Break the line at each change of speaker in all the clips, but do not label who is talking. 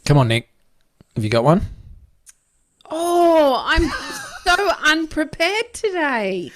Come on, Nick. Have you got one?
Oh, I'm so unprepared today.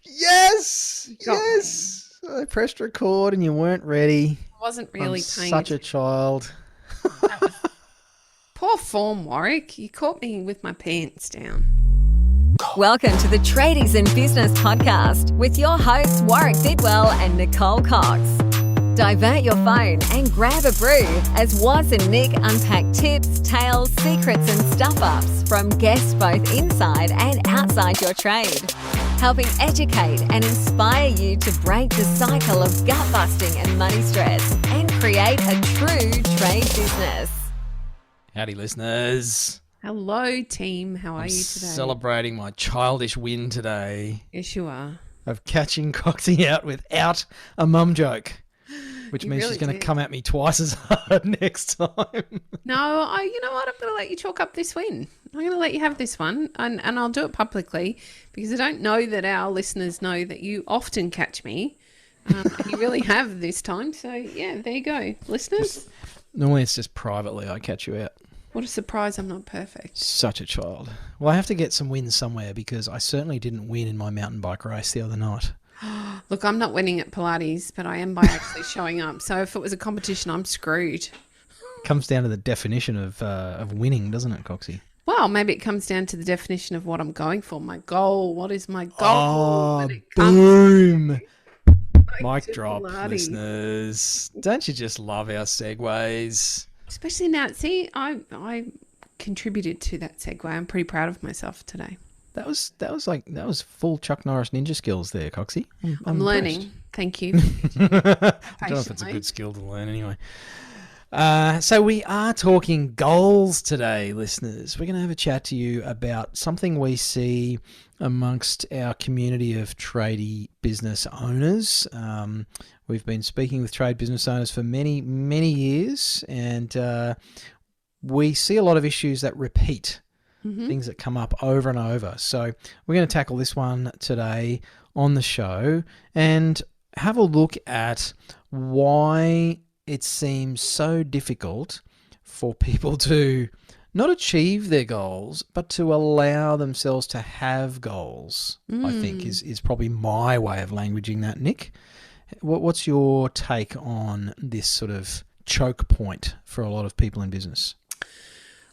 Yes!
Got me.
Yes! I pressed record and you weren't ready.
I wasn't
I'm
really paying
such a
attention.
child.
That was poor form, Warwick. You caught me with my pants down.
Welcome to the Tradies in Business podcast with your hosts Warwick Bidwell and Nicole Cox. Divert your phone and grab a brew as Waz and Nick unpack tips, tales, secrets and stuff-ups from guests both inside and outside your trade, helping educate and inspire you to break the cycle of gut-busting and money stress and create a true trade business.
Howdy, listeners.
Hello, team. How are
I'm
you today?
celebrating my childish win today
Yes, you are.
of catching Coxie out without a mum joke, which
You
means
really
she's going to
did.
come at me twice as hard next time.
No, you know what? I'm going to let you chalk up this win. I'm going to let you have this one, and I'll do it publicly because I don't know that our listeners know that you often catch me. And you really have this time. So, yeah, there you go. Listeners,
Normally it's just privately I catch you out.
what a surprise I'm not perfect.
Such a child. Well, I have to get some wins somewhere because I certainly didn't win in my mountain bike race the other night.
Look, I'm not winning at Pilates, but I am by actually showing up. So if it was a competition, I'm screwed.
Comes down to the definition of winning, doesn't it, Coxie?
Well, maybe it comes down to the definition of what I'm going for. My goal. What is my goal?
Oh,
when it comes
boom. Mic
to
drop,
Pilates?
listeners. Don't you just love our segues?
Especially now. See, I contributed to that segue. I'm pretty proud of myself today.
That was full Chuck Norris ninja skills there, Coxie.
I'm learning. Thank you.
I don't know if it's a
Patiently.
good skill to learn anyway. So we are talking goals today, listeners. We're going to have a chat to you about something we see amongst our community of tradie business owners. We've been speaking with trade business owners for many, many years, and we see a lot of issues that repeat, things that come up over and over. So we're going to tackle this one today on the show and have a look at why it seems so difficult for people to not achieve their goals, but to allow themselves to have goals, I think is probably my way of languaging that, Nick. What's your take on this sort of choke point for a lot of people in business?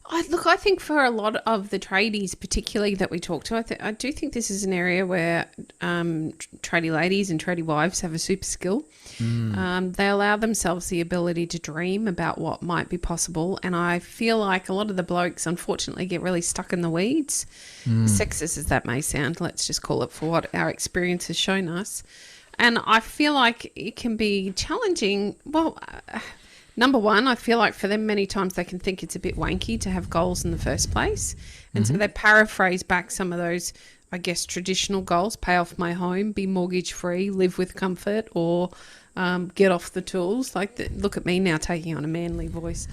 I think for a lot of the tradies, particularly that we talk to, I do think this is an area where tradie ladies and tradie wives have a super skill. They allow themselves the ability to dream about what might be possible. And I feel like a lot of the blokes, unfortunately, get really stuck in the weeds. Sexist as that may sound, let's just call it for what our experience has shown us. And I feel like it can be challenging. Well, number one, I feel like for them, many times they can think it's a bit wanky to have goals in the first place. And so they paraphrase back some of those, I guess, traditional goals: pay off my home, be mortgage free, live with comfort, or get off the tools. Look at me now taking on a manly voice.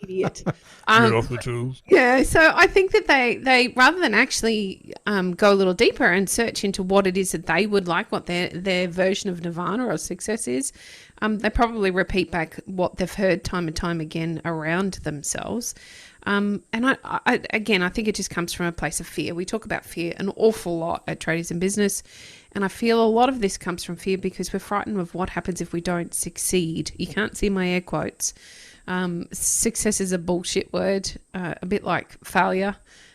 Idiot.
Get off the tools.
Yeah, so I think that they rather than actually go a little deeper and search into what it is that they would like, what their version of nirvana or success is, they probably repeat back what they've heard time and time again around themselves. And I think it just comes from a place of fear. We talk about fear an awful lot at Traders in Business, and I feel a lot of this comes from fear because we're frightened of what happens if we don't succeed. You can't see my air quotes. Success is a bullshit word, a bit like failure.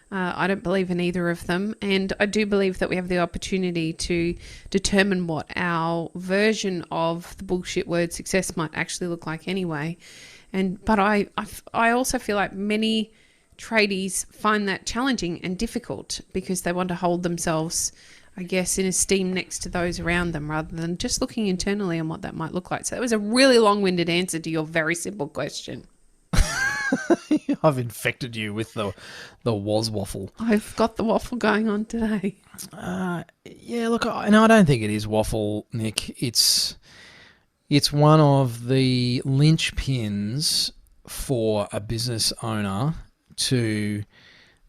I don't believe in either of them. And I do believe that we have the opportunity to determine what our version of the bullshit word success might actually look like anyway. But I also feel like many tradies find that challenging and difficult because they want to hold themselves, I guess, in esteem next to those around them rather than just looking internally on what that might look like. So that was a really long-winded answer to your very simple question.
I've infected you with the was waffle.
I've got the waffle going on today.
Yeah, look, I don't think it is waffle, Nick. It's one of the linchpins for a business owner to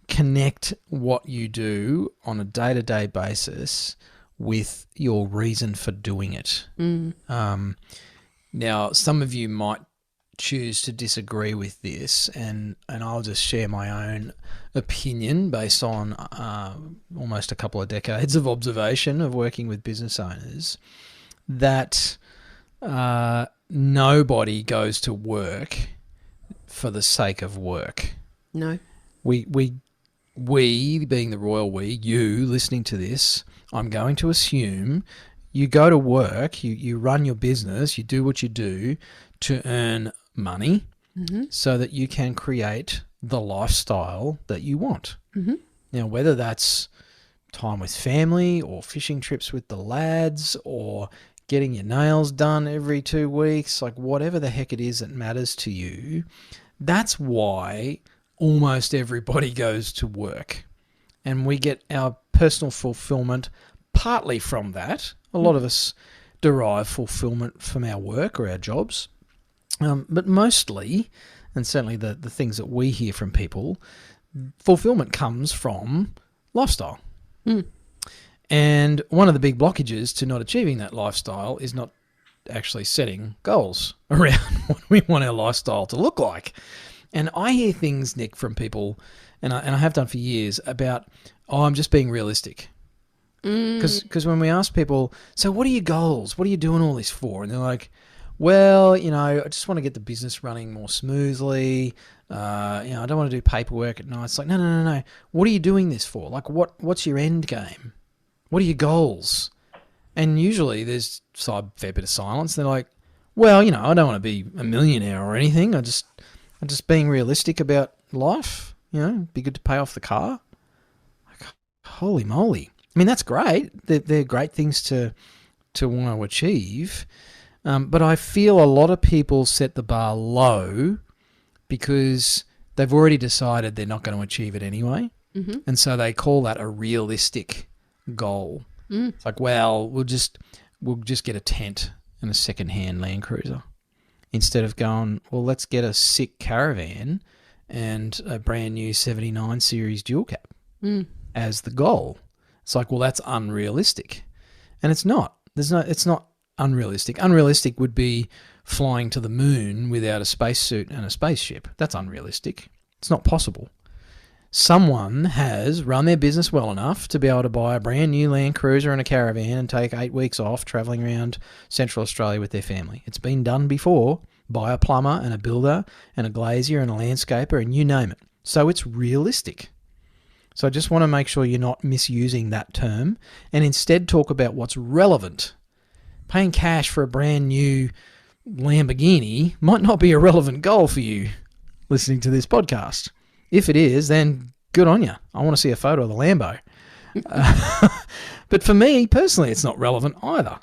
connect what you do on a day-to-day basis with your reason for doing it. Now, some of you might choose to disagree with this, and I'll just share my own opinion based on almost a couple of decades of observation of working with business owners, that nobody goes to work for the sake of work.
No.
We being the royal we, you listening to this, I'm going to assume you go to work, you run your business, you do what you do to earn money so that you can create the lifestyle that you want. Now, whether that's time with family or fishing trips with the lads or getting your nails done every 2 weeks, like whatever the heck it is that matters to you, that's why almost everybody goes to work. And we get our personal fulfillment partly from that. A lot of us derive fulfillment from our work or our jobs. But mostly, and certainly the things that we hear from people, fulfillment comes from lifestyle. And one of the big blockages to not achieving that lifestyle is not actually setting goals around what we want our lifestyle to look like. And I hear things, Nick, from people, and I have done for years, about, I'm just being realistic. Because when we ask people, so what are your goals? What are you doing all this for? And they're like, well, I just want to get the business running more smoothly. I don't want to do paperwork at night. It's like, no. What are you doing this for? Like, what's your end game? What are your goals? And usually there's a fair bit of silence. They're like, well, I don't want to be a millionaire or anything. I'm just being realistic about life. Be good to pay off the car. Like, holy moly. I mean, that's great. They're great things to want to achieve. But I feel a lot of people set the bar low because they've already decided they're not going to achieve it anyway. And so they call that a realistic goal. It's like, well, we'll just get a tent and a second-hand Land Cruiser instead of going, well, let's get a sick caravan and a brand new 79 series dual cab as the goal. It's like, well, that's unrealistic. And it's not. It's not unrealistic. Unrealistic would be flying to the moon without a spacesuit and a spaceship. That's unrealistic. It's not possible. Someone has run their business well enough to be able to buy a brand new Land Cruiser and a caravan and take 8 weeks off travelling around Central Australia with their family. It's been done before by a plumber and a builder and a glazier and a landscaper and you name it. So it's realistic. So I just want to make sure you're not misusing that term and instead talk about what's relevant. Paying cash for a brand new Lamborghini might not be a relevant goal for you listening to this podcast. If it is, then good on you. I want to see a photo of the Lambo. But for me, personally, it's not relevant either.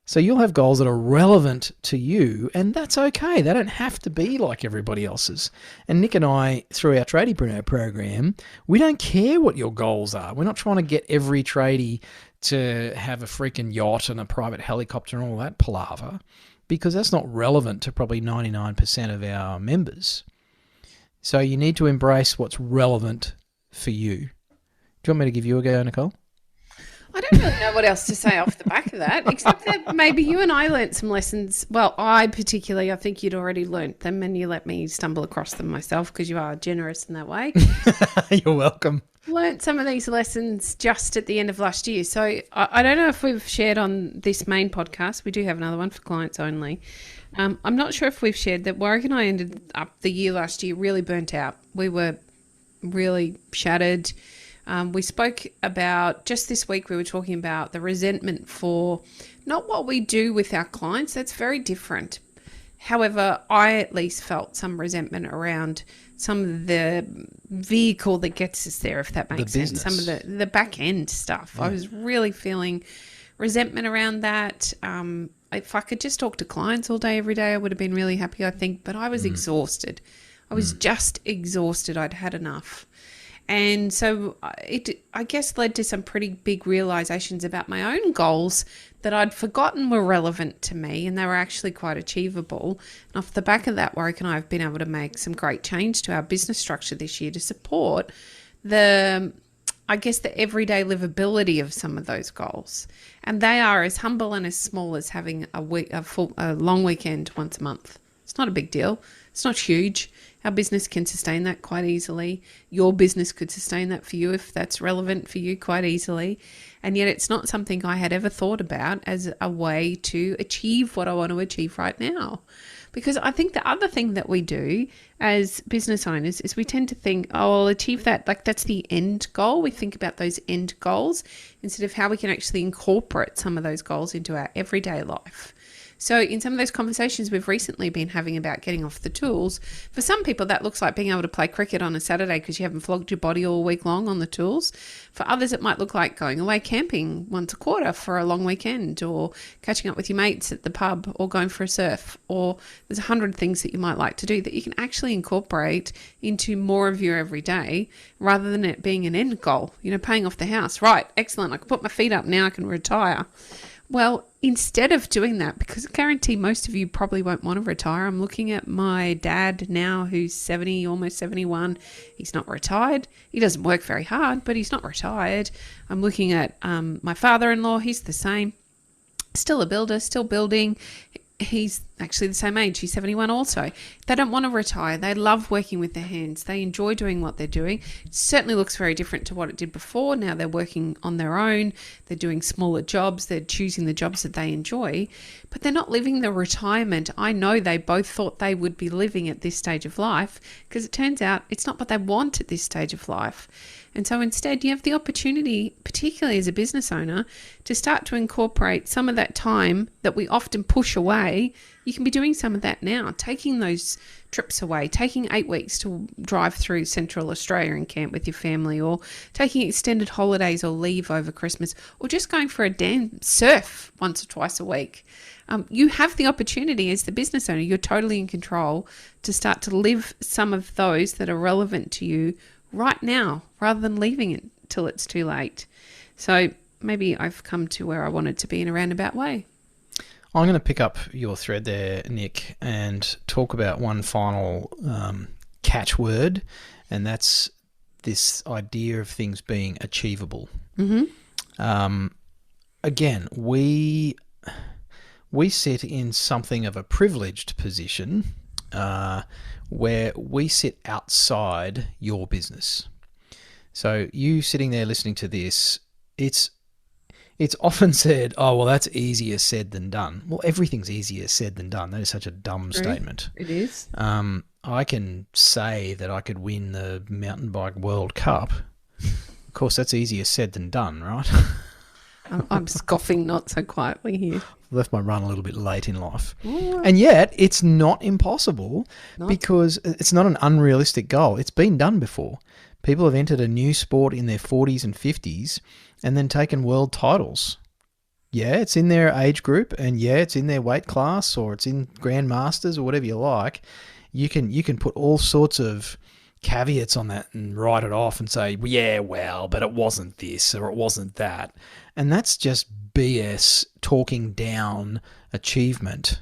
So you'll have goals that are relevant to you, and that's okay. They don't have to be like everybody else's. And Nick and I, through our Tradiepreneur program, we don't care what your goals are. We're not trying to get every tradie to have a freaking yacht and a private helicopter and all that palaver, because that's not relevant to probably 99% of our members. So you need to embrace what's relevant for you. Do you want me to give you a go, Nicole?
I don't really know what else to say off the back of that, except that maybe you and I learnt some lessons. Well, I think you'd already learnt them and you let me stumble across them myself because you are generous in that way.
You're welcome.
Learnt some of these lessons just at the end of last year. So I don't know if we've shared on this main podcast. We do have another one for clients only. I'm not sure if we've shared that Warwick and I ended up the year last year really burnt out. We were really shattered. We spoke about, just this week, we were talking about the resentment for not what we do with our clients. That's very different. However, I at least felt some resentment around some of the vehicle that gets us there, if that makes sense. Some of the back end stuff. Yeah. I was really feeling resentment around that. If I could just talk to clients all day, every day, I would have been really happy, I think. But I was exhausted. I was just exhausted. I'd had enough. And so it, I guess, led to some pretty big realizations about my own goals that I'd forgotten were relevant to me, and they were actually quite achievable. And off the back of that, Warwick and I have been able to make some great change to our business structure this year to support the everyday livability of some of those goals. And they are as humble and as small as having a long weekend once a month. It's not a big deal. It's not huge. Our business can sustain that quite easily. Your business could sustain that for you if that's relevant for you quite easily. And yet it's not something I had ever thought about as a way to achieve what I want to achieve right now. Because I think the other thing that we do as business owners is we tend to think, oh, I'll achieve that. Like that's the end goal. We think about those end goals instead of how we can actually incorporate some of those goals into our everyday life. So in some of those conversations we've recently been having about getting off the tools, for some people that looks like being able to play cricket on a Saturday because you haven't flogged your body all week long on the tools. For others, it might look like going away camping once a quarter for a long weekend, or catching up with your mates at the pub, or going for a surf, or there's 100 things that you might like to do that you can actually incorporate into more of your everyday rather than it being an end goal. You know, paying off the house. Right, excellent. I can put my feet up now, I can retire. Well, instead of doing that, because I guarantee most of you probably won't want to retire. I'm looking at my dad now who's 70, almost 71. He's not retired. He doesn't work very hard, but he's not retired. I'm looking at my father-in-law. He's the same. Still a builder, still building. He's actually the same age. He's 71 also. They don't want to retire. They love working with their hands. They enjoy doing what they're doing. It certainly looks very different to what it did before. Now they're working on their own. They're doing smaller jobs. They're choosing the jobs that they enjoy, but they're not living the retirement I know they both thought they would be living at this stage of life, because it turns out it's not what they want at this stage of life. And so instead, you have the opportunity, particularly as a business owner, to start to incorporate some of that time that we often push away. You can be doing some of that now, taking those trips away, taking 8 weeks to drive through Central Australia and camp with your family, or taking extended holidays or leave over Christmas, or just going for a damn surf once or twice a week. You have the opportunity as the business owner, you're totally in control to start to live some of those that are relevant to you right now, rather than leaving it till it's too late. So maybe I've come to where I wanted to be in a roundabout way.
I'm going to pick up your thread there, Nick, and talk about one final catchword, and that's this idea of things being achievable. Mm-hmm. Again, we sit in something of a privileged position where we sit outside your business. So you sitting there listening to this, it's often said, oh, well, that's easier said than done. Well, everything's easier said than done. That is such a dumb statement.
It is.
I can say that I could win the mountain bike World Cup. Of course, that's easier said than done, right?
I'm scoffing not so quietly here.
Left my run a little bit late in life. And yet it's not impossible because it's not an unrealistic goal. It's been done before. People have entered a new sport in their 40s and 50s and then taken world titles. Yeah, it's in their age group, and yeah, it's in their weight class, or it's in Grandmasters or whatever you like. You can put all sorts of caveats on that and write it off and say, yeah, well, but it wasn't this or it wasn't that. And that's just BS, talking down achievement.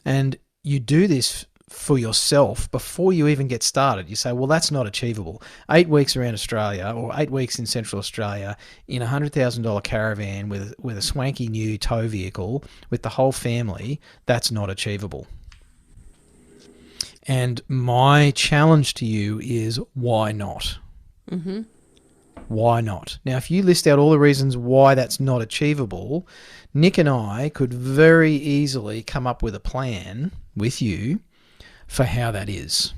And you do this for yourself before you even get started. You say, well, that's not achievable. 8 weeks around Australia, or 8 weeks in Central Australia in a $100,000 caravan with a swanky new tow vehicle with the whole family, that's not achievable. And my challenge to you is, why not? Mm-hmm. Why not? Now, if you list out all the reasons why that's not achievable, Nick and I could very easily come up with a plan with you for how that is.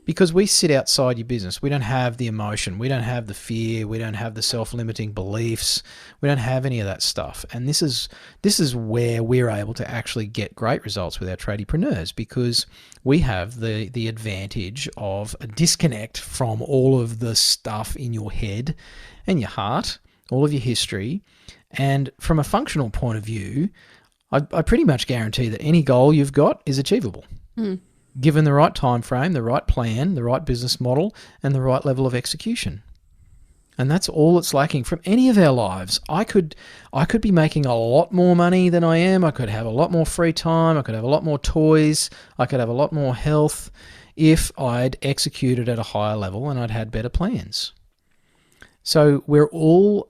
Because we sit outside your business. We don't have the emotion. We don't have the fear. We don't have the self-limiting beliefs. We don't have any of that stuff. And this is where we're able to actually get great results with our tradiepreneurs, because we have the advantage of a disconnect from all of the stuff in your head and your heart, all of your history. And from a functional point of view, I pretty much guarantee that any goal you've got is achievable. Given the right time frame, the right plan, the right business model, and the right level of execution. And that's all that's lacking from any of our lives. I could be making a lot more money than I am. I could have a lot more free time. I could have a lot more toys. I could have a lot more health if I'd executed at a higher level and I'd had better plans. So we're all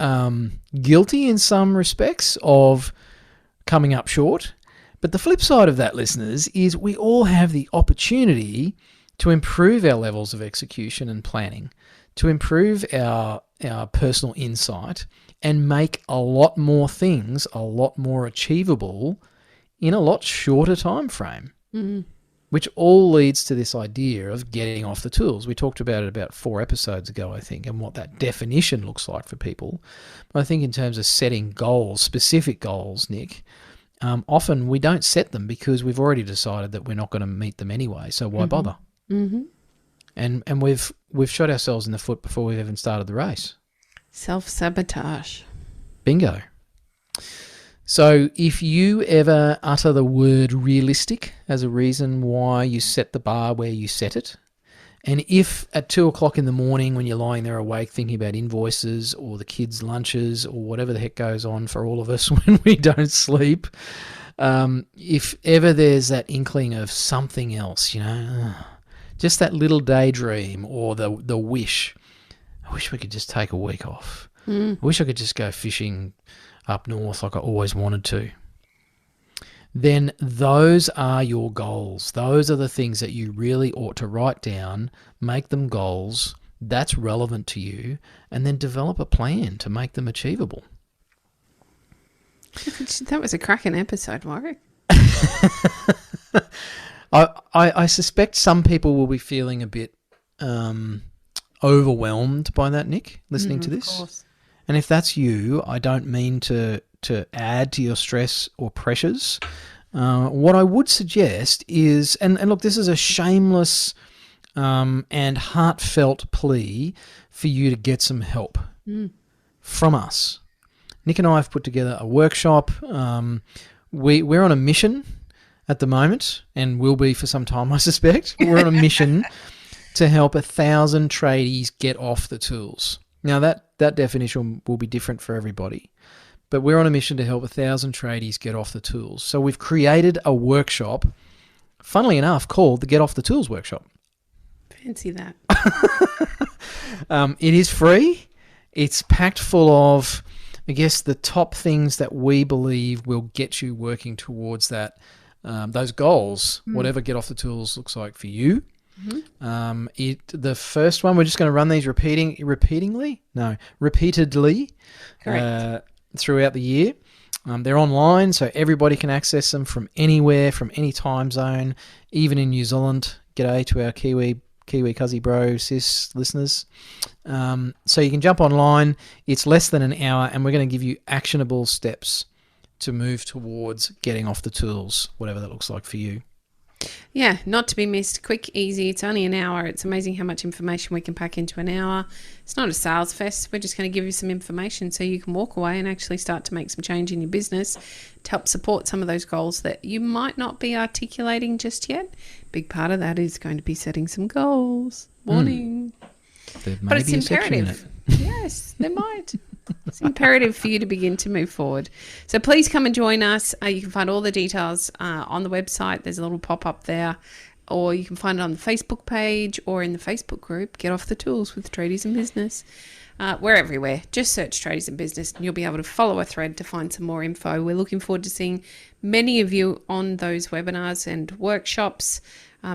guilty in some respects of coming up short, But the flip side of that, listeners, is we all have the opportunity to improve our levels of execution and planning, to improve our personal insight and make a lot more things a lot more achievable in a lot shorter time frame, which all leads to this idea of getting off the tools. We talked about it about 4 episodes ago, I think, and what that definition looks like for people. But I think in terms of setting goals, specific goals, Nick, often we don't set them because we've already decided that we're not going to meet them anyway, so why bother? Mm-hmm. And we've shot ourselves in the foot before we've even started the race.
Self-sabotage.
Bingo. So if you ever utter the word realistic as a reason why you set the bar where you set it, and if at 2 o'clock in the morning when you're lying there awake thinking about invoices or the kids' lunches or whatever the heck goes on for all of us when we don't sleep, if ever there's that inkling of something else, just that little daydream or the wish, I wish we could just take a week off. I wish I could just go fishing up north like I always wanted to. Then those are your goals. Those are the things that you really ought to write down, make them goals, that's relevant to you, and then develop a plan to make them achievable.
That was a cracking episode, Warwick.
I suspect some people will be feeling a bit overwhelmed by that, Nick, listening to this.
Of course.
And if that's you, I don't mean to add to your stress or pressures. What I would suggest is, and look, this is a shameless and heartfelt plea for you to get some help from us. Nick and I have put together a workshop. We're on a mission at the moment, and will be for some time, I suspect. We're on a mission to help 1,000 tradies get off the tools. Now, that definition will be different for everybody, but we're on a mission to help 1,000 tradies get off the tools. So we've created a workshop, funnily enough, called the Get Off the Tools Workshop.
Fancy that.
It is free. It's packed full of, I guess, the top things that we believe will get you working towards that those goals, whatever Get Off the Tools looks like for you. The first one, we're just going to run these repeatedly throughout the year. They're online, so everybody can access them from anywhere, from any time zone, even in New Zealand. G'day to our Kiwi Cuzzy Bro Sis listeners. So you can jump online. It's less than an hour, and we're going to give you actionable steps to move towards getting off the tools, whatever that looks like for you.
Yeah, not to be missed. Quick, easy. It's only an hour. It's amazing how much information we can pack into an hour. It's not a sales fest. We're just going to give you some information so you can walk away and actually start to make some change in your business to help support some of those goals that you might not be articulating just yet. Big part of that is going to be setting some goals. Warning. But it's imperative. Yes, there might. It's imperative for you to begin to move forward. So please come and join us. You can find all the details on the website. There's a little pop-up there. Or you can find it on the Facebook page or in the Facebook group, Get Off the Tools with Tradies in Business. We're everywhere. Just search Tradies in Business and you'll be able to follow a thread to find some more info. We're looking forward to seeing many of you on those webinars and workshops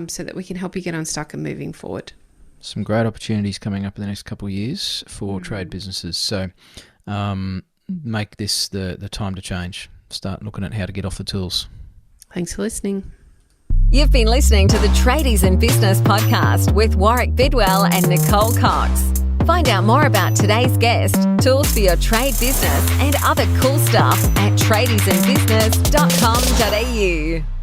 so that we can help you get unstuck and moving forward.
Some great opportunities coming up in the next couple of years for trade businesses. So make this the time to change. Start looking at how to get off the tools.
Thanks for listening.
You've been listening to the Tradies in Business podcast with Warwick Bidwell and Nicole Cox. Find out more about today's guest, tools for your trade business and other cool stuff at tradiesinbusiness.com.au.